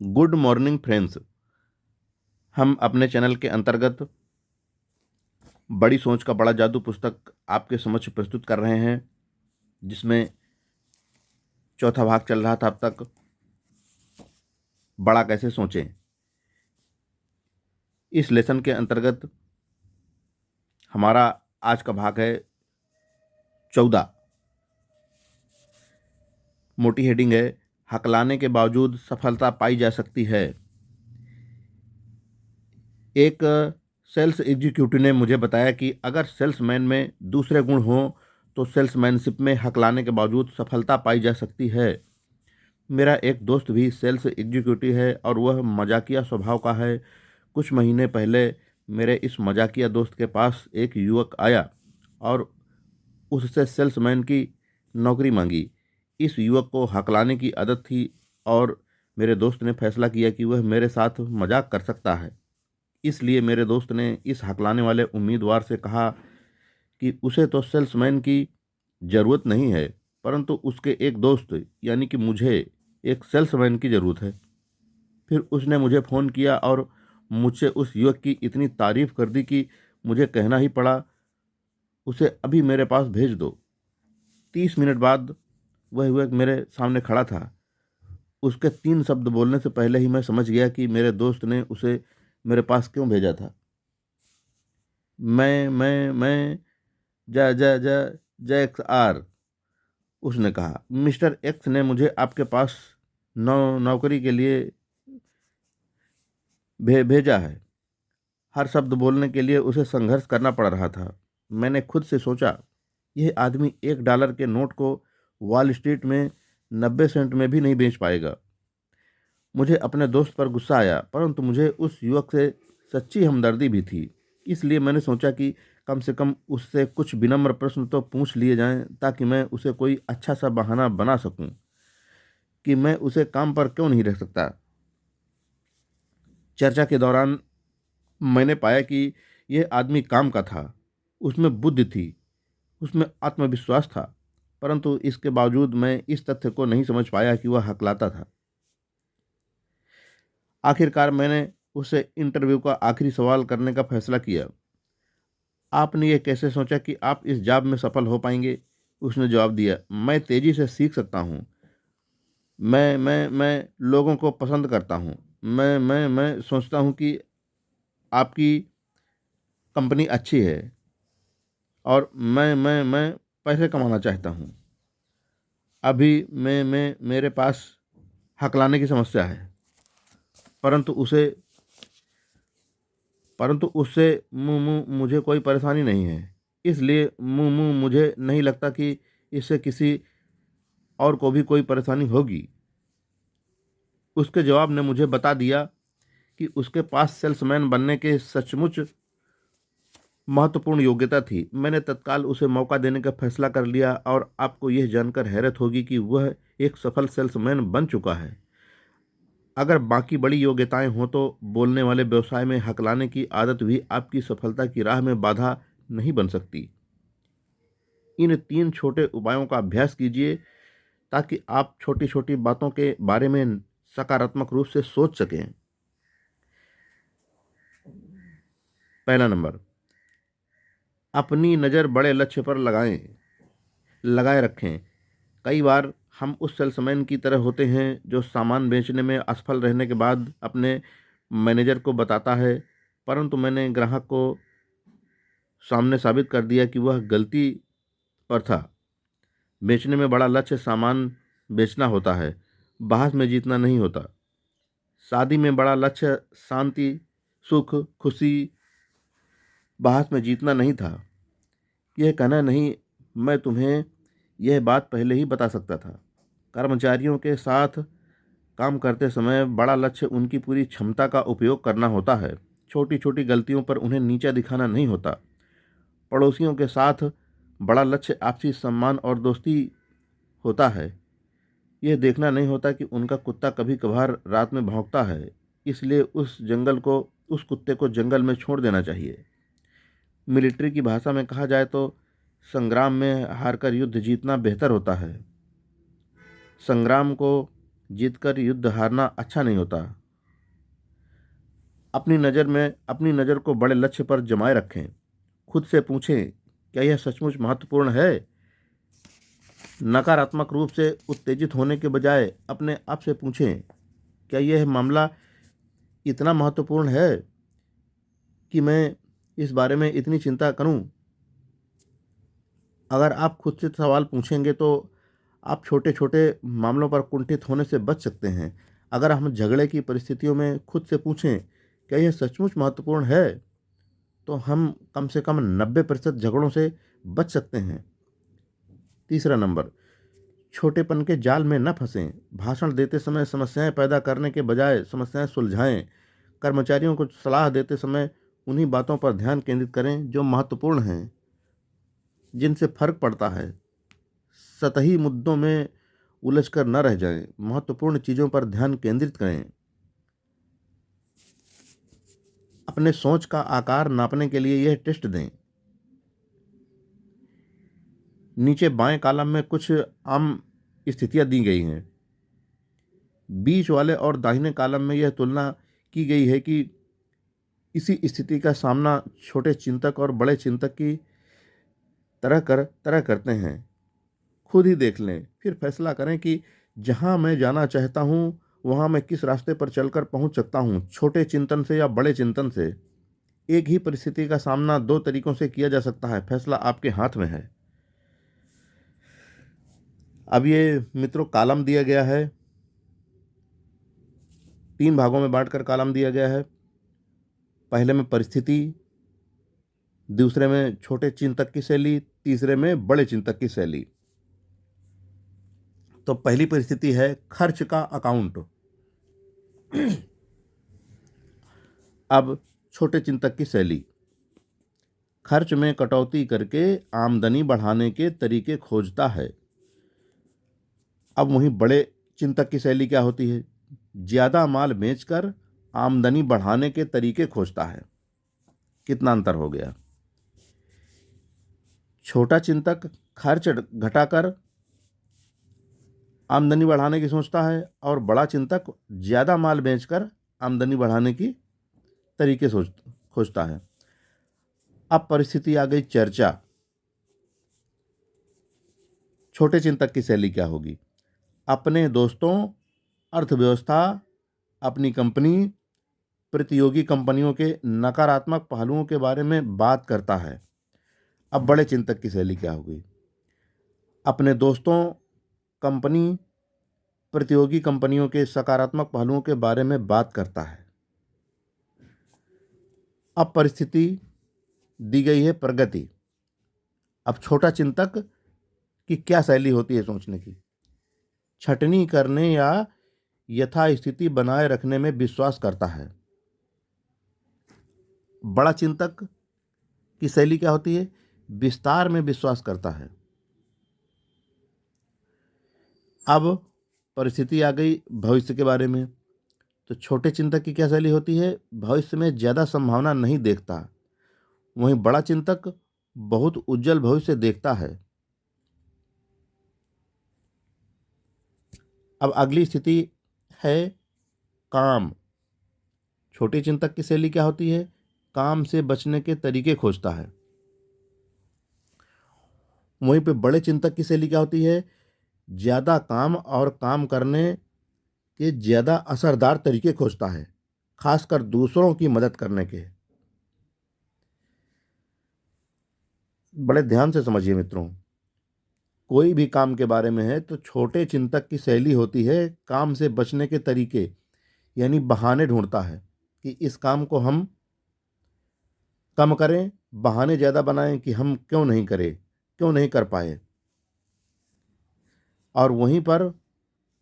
Good morning friends. हम अपने channel के अंतर्गत बड़ी सोच का बड़ा जादू पुस्तक आपके समक्ष प्रस्तुत कर रहे हैं, जिसमें चौथा भाग चल रहा था अब तक। बड़ा कैसे सोचें। इस लेसन के अंतर्गत हमारा आज का भाग है 14। मोटी हेडिंग है, हकलाने के बावजूद सफलता पाई जा सकती है। एक सेल्स एग्जीक्यूटिव ने मुझे बताया कि अगर सेल्समैन में दूसरे गुण हों तो सेल्समैनशिप में हकलाने के बावजूद सफलता पाई जा सकती है। मेरा एक दोस्त भी सेल्स एग्जीक्यूटिव है और वह मजाकिया स्वभाव का है। कुछ महीने पहले मेरे इस मजाकिया दोस्त के पास एक युवक आया और उससे सेल्समैन की नौकरी मांगी। इस युवक को हकलाने की आदत थी और मेरे दोस्त ने फैसला किया कि वह मेरे साथ मजाक कर सकता है। इसलिए मेरे दोस्त ने इस हकलाने वाले उम्मीदवार से कहा कि उसे तो सेल्समैन की ज़रूरत नहीं है, परंतु उसके एक दोस्त यानी कि मुझे एक सेल्समैन की ज़रूरत है। फिर उसने मुझे फ़ोन किया और मुझसे उस युवक की इतनी तारीफ़ कर दी कि मुझे कहना ही पड़ा, उसे अभी मेरे पास भेज दो। 30 मिनट बाद वह युवक मेरे सामने खड़ा था। उसके 3 शब्द बोलने से पहले ही मैं समझ गया कि मेरे दोस्त ने उसे मेरे पास क्यों भेजा था। मैं जय जय जय जय एक्स आर। उसने कहा, मिस्टर एक्स ने मुझे आपके पास नौकरी के लिए भेजा है। हर शब्द बोलने के लिए उसे संघर्ष करना पड़ रहा था। मैंने खुद से सोचा, यह आदमी $1 के नोट को वॉल स्ट्रीट में 90 सेंट में भी नहीं बेच पाएगा। मुझे अपने दोस्त पर गुस्सा आया, परंतु मुझे उस युवक से सच्ची हमदर्दी भी थी। इसलिए मैंने सोचा कि कम से कम उससे कुछ विनम्र प्रश्न तो पूछ लिए जाएं, ताकि मैं उसे कोई अच्छा सा बहाना बना सकूं कि मैं उसे काम पर क्यों नहीं रख सकता। चर्चा के दौरान मैंने पाया कि यह आदमी काम का था। उसमें बुद्धि थी, उसमें आत्मविश्वास था, परंतु इसके बावजूद मैं इस तथ्य को नहीं समझ पाया कि वह हकलाता था। आखिरकार मैंने उससे इंटरव्यू का आखिरी सवाल करने का फैसला किया। आपने ये कैसे सोचा कि आप इस जॉब में सफल हो पाएंगे? उसने जवाब दिया, मैं तेज़ी से सीख सकता हूँ। मैं लोगों को पसंद करता हूँ। मैं सोचता हूँ कि आपकी कंपनी अच्छी है और मैं पैसे कमाना चाहता हूँ। अभी मैं मेरे पास हकलाने की समस्या है, परंतु उसे परंतु उससे मुँह मुझे कोई परेशानी नहीं है। इसलिए मुँह मुझे नहीं लगता कि इससे किसी और को भी कोई परेशानी होगी। उसके जवाब ने मुझे बता दिया कि उसके पास सेल्समैन बनने के सचमुच महत्वपूर्ण योग्यता थी। मैंने तत्काल उसे मौका देने का फैसला कर लिया और आपको यह जानकर हैरत होगी कि वह एक सफल सेल्समैन बन चुका है। अगर बाकी बड़ी योग्यताएं हों तो बोलने वाले व्यवसाय में हकलाने की आदत भी आपकी सफलता की राह में बाधा नहीं बन सकती। इन 3 छोटे उपायों का अभ्यास कीजिए ताकि आप छोटी छोटी बातों के बारे में सकारात्मक रूप से सोच सकें। पहला नंबर, अपनी नज़र बड़े लक्ष्य पर लगाए रखें। कई बार हम उस सेल्समैन की तरह होते हैं जो सामान बेचने में असफल रहने के बाद अपने मैनेजर को बताता है, परंतु मैंने ग्राहक को सामने साबित कर दिया कि वह गलती पर था। बेचने में बड़ा लक्ष्य सामान बेचना होता है, बहस में जीतना नहीं होता। शादी में बड़ा लक्ष्य शांति, सुख, खुशी, बहस में जीतना नहीं था। यह कहना नहीं, मैं तुम्हें यह बात पहले ही बता सकता था। कर्मचारियों के साथ काम करते समय बड़ा लक्ष्य उनकी पूरी क्षमता का उपयोग करना होता है। छोटी छोटी गलतियों पर उन्हें नीचा दिखाना नहीं होता। पड़ोसियों के साथ बड़ा लक्ष्य आपसी सम्मान और दोस्ती होता है। यह देखना नहीं होता कि उनका कुत्ता कभी कभार रात में भौंकता है, इसलिए उस कुत्ते को जंगल में छोड़ देना चाहिए। मिलिट्री की भाषा में कहा जाए तो संग्राम में हारकर युद्ध जीतना बेहतर होता है। संग्राम को जीतकर युद्ध हारना अच्छा नहीं होता। अपनी नज़र को बड़े लक्ष्य पर जमाए रखें। खुद से पूछें, क्या यह सचमुच महत्वपूर्ण है? नकारात्मक रूप से उत्तेजित होने के बजाय अपने आप से पूछें, क्या यह मामला इतना महत्वपूर्ण है कि मैं इस बारे में इतनी चिंता करूं? अगर आप खुद से सवाल पूछेंगे तो आप छोटे छोटे मामलों पर कुंठित होने से बच सकते हैं। अगर हम झगड़े की परिस्थितियों में खुद से पूछें, क्या यह सचमुच महत्वपूर्ण है, तो हम कम से कम 90% झगड़ों से बच सकते हैं। तीसरा नंबर, छोटेपन के जाल में न फंसें। भाषण देते समय समस्याएं पैदा करने के बजाय समस्याएं सुलझाएं। कर्मचारियों को सलाह देते समय उन्हीं बातों पर ध्यान केंद्रित करें जो महत्वपूर्ण हैं, जिनसे फर्क पड़ता है। सतही मुद्दों में उलझकर न रह जाएं। महत्वपूर्ण चीज़ों पर ध्यान केंद्रित करें। अपने सोच का आकार नापने के लिए यह टेस्ट दें। नीचे बाएं कॉलम में कुछ आम स्थितियां दी गई हैं। बीच वाले और दाहिने कॉलम में यह तुलना की गई है कि इसी स्थिति का सामना छोटे चिंतक और बड़े चिंतक की तरह करते हैं। खुद ही देख लें, फिर फैसला करें कि जहां मैं जाना चाहता हूं वहां मैं किस रास्ते पर चलकर पहुंच सकता हूं, छोटे चिंतन से या बड़े चिंतन से। एक ही परिस्थिति का सामना दो तरीकों से किया जा सकता है, फैसला आपके हाथ में है। अब ये मित्रों कॉलम दिया गया है, 3 भागों में बांटकर कॉलम दिया गया है। पहले में परिस्थिति, दूसरे में छोटे चिंतक की शैली, तीसरे में बड़े चिंतक की शैली। तो पहली परिस्थिति है खर्च का अकाउंट। अब छोटे चिंतक की शैली, खर्च में कटौती करके आमदनी बढ़ाने के तरीके खोजता है। अब वहीं बड़े चिंतक की शैली क्या होती है? ज्यादा माल बेचकर आमदनी बढ़ाने के तरीके खोजता है। कितना अंतर हो गया? छोटा चिंतक खर्च घटाकर आमदनी बढ़ाने की सोचता है और बड़ा चिंतक ज्यादा माल बेचकर आमदनी बढ़ाने की तरीके खोजता है। अब परिस्थिति आ गई चर्चा। छोटे चिंतक की शैली क्या होगी? अपने दोस्तों, अर्थव्यवस्था, अपनी कंपनी, प्रतियोगी कंपनियों के नकारात्मक पहलुओं के बारे में बात करता है। अब बड़े चिंतक की शैली क्या होगी? अपने दोस्तों, कंपनी, प्रतियोगी कंपनियों के सकारात्मक पहलुओं के बारे में बात करता है। अब परिस्थिति दी गई है प्रगति। अब छोटा चिंतक की क्या शैली होती है सोचने की? छटनी करने या यथास्थिति बनाए रखने में विश्वास करता है। बड़ा चिंतक की शैली क्या होती है? विस्तार में विश्वास करता है। अब परिस्थिति आ गई भविष्य के बारे में। तो छोटे चिंतक की क्या शैली होती है? भविष्य में ज़्यादा संभावना नहीं देखता। वहीं बड़ा चिंतक बहुत उज्जवल भविष्य देखता है। अब अगली स्थिति है काम। छोटे चिंतक की शैली क्या होती है? काम से बचने के तरीके खोजता है। वहीं पे बड़े चिंतक की शैली क्या होती है? ज़्यादा काम और काम करने के ज़्यादा असरदार तरीके खोजता है, खासकर दूसरों की मदद करने के। बड़े ध्यान से समझिए मित्रों, कोई भी काम के बारे में है तो छोटे चिंतक की शैली होती है काम से बचने के तरीके, यानी बहाने ढूंढता है कि इस काम को हम कम करें, बहाने ज़्यादा बनाएं कि हम क्यों नहीं करें, क्यों नहीं कर पाए। और वहीं पर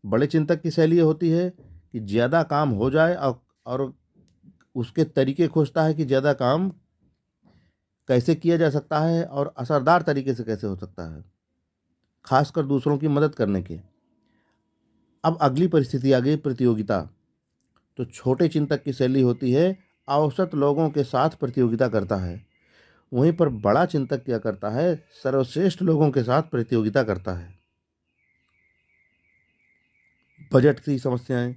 बड़े चिंतक की शैली होती है कि ज़्यादा काम हो जाए और उसके तरीके खोजता है कि ज़्यादा काम कैसे किया जा सकता है और असरदार तरीके से कैसे हो सकता है, खासकर दूसरों की मदद करने के। अब अगली परिस्थिति आ गई प्रतियोगिता। तो छोटे चिंतक की शैली होती है औसत लोगों के साथ प्रतियोगिता करता है। वहीं पर बड़ा चिंतक क्या करता है? सर्वश्रेष्ठ लोगों के साथ प्रतियोगिता करता है। बजट की समस्याएं।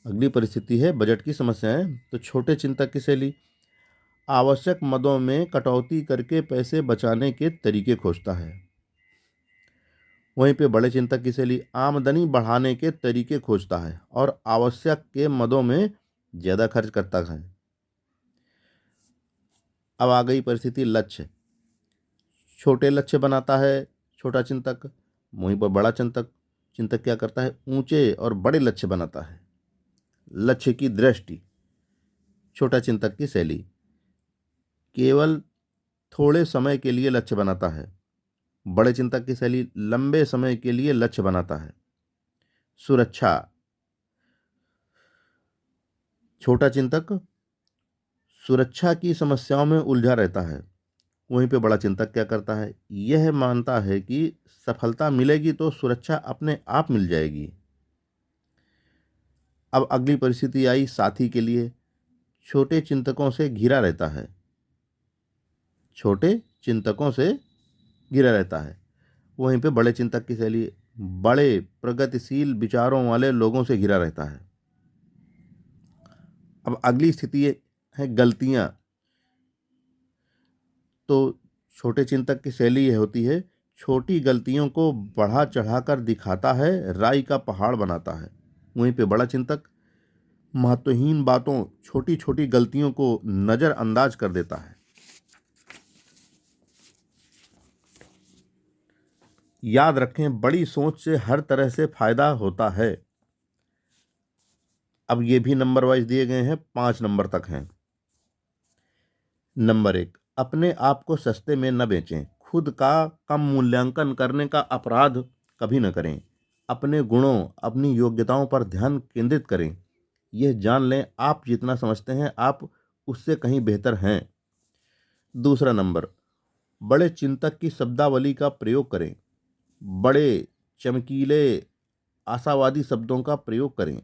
अगली परिस्थिति है बजट की समस्याएं। तो छोटे चिंतक की शैली आवश्यक मदों में कटौती करके पैसे बचाने के तरीके खोजता है। वहीं पे बड़े चिंतक की शैली आमदनी बढ़ाने के तरीके खोजता है और आवश्यक के मदों में ज़्यादा खर्च करता है। अब आ गई परिस्थिति लक्ष्य। छोटे लक्ष्य बनाता है छोटा चिंतक, वहीं पर बड़ा चिंतक चिंतक क्या करता है, ऊंचे और बड़े लक्ष्य बनाता है। लक्ष्य की दृष्टि। छोटा चिंतक की शैली केवल थोड़े समय के लिए लक्ष्य बनाता है। बड़े चिंतक की शैली लंबे समय के लिए लक्ष्य बनाता है। सुरक्षा। छोटा चिंतक सुरक्षा की समस्याओं में उलझा रहता है। वहीं पे बड़ा चिंतक क्या करता है, यह मानता है कि सफलता मिलेगी तो सुरक्षा अपने आप मिल जाएगी। अब अगली परिस्थिति आई साथी के लिए। छोटे चिंतकों से घिरा रहता है। छोटे चिंतकों से घिरा रहता है। वहीं पे बड़े चिंतक की शैली बड़े प्रगतिशील विचारों वाले लोगों से घिरा रहता है। अब अगली स्थिति है गलतियां। तो छोटे चिंतक की शैली यह होती है, छोटी गलतियों को बढ़ा चढ़ाकर दिखाता है, राई का पहाड़ बनाता है। वहीं पे बड़ा चिंतक महत्वहीन बातों, छोटी छोटी गलतियों को नज़रअंदाज कर देता है। याद रखें, बड़ी सोच से हर तरह से फायदा होता है। अब ये भी नंबर वाइज दिए गए हैं, 5 नंबर तक हैं। नंबर 1, अपने आप को सस्ते में न बेचें। खुद का कम मूल्यांकन करने का अपराध कभी न करें। अपने गुणों, अपनी योग्यताओं पर ध्यान केंद्रित करें। यह जान लें, आप जितना समझते हैं आप उससे कहीं बेहतर हैं। दूसरा नंबर, बड़े चिंतक की शब्दावली का प्रयोग करें। बड़े, चमकीले, आशावादी शब्दों का प्रयोग करें।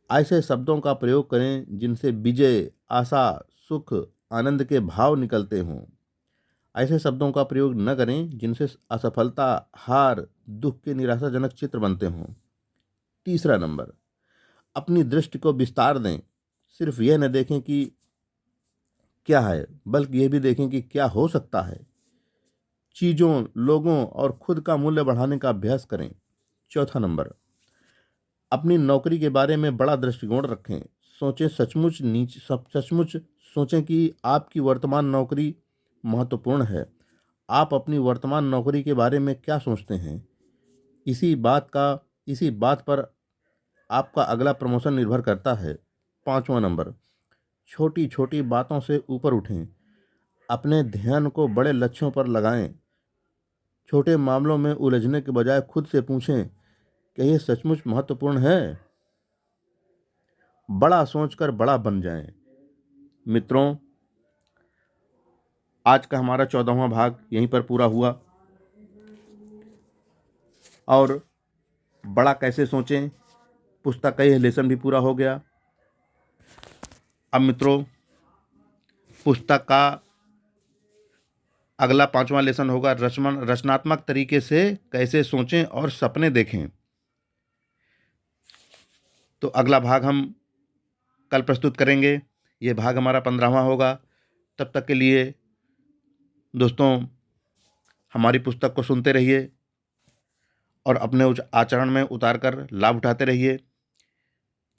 ऐसे शब्दों का प्रयोग करें जिनसे विजय, आशा, सुख, आनंद के भाव निकलते हों। ऐसे शब्दों का प्रयोग न करें जिनसे असफलता, हार, दुख के निराशाजनक चित्र बनते हों। तीसरा नंबर, अपनी दृष्टि को विस्तार दें। सिर्फ यह न देखें कि क्या है, बल्कि यह भी देखें कि क्या हो सकता है। चीज़ों, लोगों और खुद का मूल्य बढ़ाने का अभ्यास करें। चौथा नंबर, अपनी नौकरी के बारे में बड़ा दृष्टिकोण रखें। सोचें, सचमुच सोचें कि आपकी वर्तमान नौकरी महत्वपूर्ण है। आप अपनी वर्तमान नौकरी के बारे में क्या सोचते हैं? इसी बात पर आपका अगला प्रमोशन निर्भर करता है। पाँचवां नंबर, छोटी छोटी बातों से ऊपर उठें। अपने ध्यान को बड़े लक्ष्यों पर लगाएं। छोटे मामलों में उलझने के बजाय खुद से पूछें, क्या ये सचमुच महत्वपूर्ण है? बड़ा सोचकर बड़ा बन जाएं। मित्रों, आज का हमारा 14वां भाग यहीं पर पूरा हुआ। और बड़ा कैसे सोचें पुस्तक का यह लेसन भी पूरा हो गया। अब मित्रों, पुस्तक का अगला 5वां लेसन होगा रचनात्मक तरीके से कैसे सोचें और सपने देखें। तो अगला भाग हम कल प्रस्तुत करेंगे। ये भाग हमारा 15वां होगा। तब तक के लिए दोस्तों, हमारी पुस्तक को सुनते रहिए और अपने आचरण में उतार कर लाभ उठाते रहिए।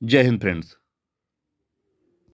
जय हिंद फ्रेंड्स।